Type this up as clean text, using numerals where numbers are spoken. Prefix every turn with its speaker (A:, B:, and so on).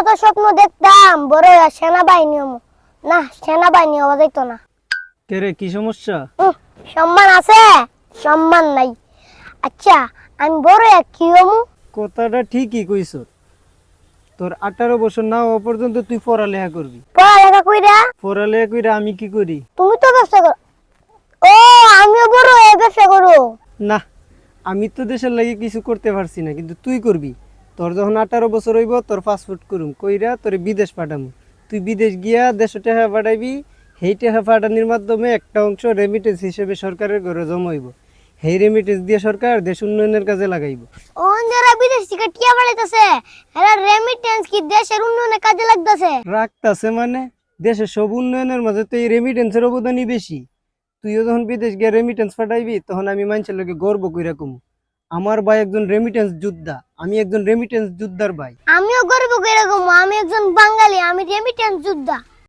A: কত স্বপ্ন দেখতাম বড় হইয়া সেনাবাহিনী হমু। না, সেনাবাহিনী হওয়া যাইতো না।
B: কে রে, কি সমস্যা?
A: সম্মান আছে, সম্মান নাই। আচ্ছা, আমি বড় হইয়া কি হমু?
B: কথাটা ঠিকই কইছ। তোর 18 বছর না হওয়া পর্যন্ত তুই পড়ালেখা করবি।
A: পড়ালেখা কইরা
B: পড়ালেখা কইরা আমি কি করি?
A: তুমি তো ব্যবসা করো। ও, আমিও বড় হয়ে ব্যবসা করো।
B: না, আমি তো দেশের লাগি কিছু করতে পারছি না, কিন্তু তুই করবি। তোর যখন 18 বছর হইব, তোর পাসপোর্ট করুম, কইরা তোর বিদেশ পাঠামু। তুই বিদেশ গিয়া 150 টাকা পাঠাইবি। সেই টাকা পাঠানোর মাধ্যমে একটা অংশ রেমিটেন্স হিসেবে সরকারের ঘরে জমা হইব। সেই রেমিটেন্স দিয়ে সরকার দেশ উন্নয়নের কাজে লাগাইব।
A: ওন যারা বিদেশ থেকে টিয়া বাড়াইতেছে, এরা রেমিটেন্স কি দেশের উন্নয়নে কাজে লাগতেছে?
B: রাখতাছে মানে, দেশের সব উন্নয়নের মাঝে তো এই রেমিটেন্সের অবদানই বেশি। তুইও যখন বিদেশ গিয়ে রেমিটেন্স পাঠাইবি, তখন আমি মানুষের লোকে গর্ব কইরা কমু, আমার ভাই একজন রেমিটেন্স যোদ্ধা, আমি একজন রেমিটেন্স যোদ্ধার ভাই।
A: আমিও গর্ব করে গো, আমি একজন বাঙালি, আমি রেমিটেন্স যোদ্ধা।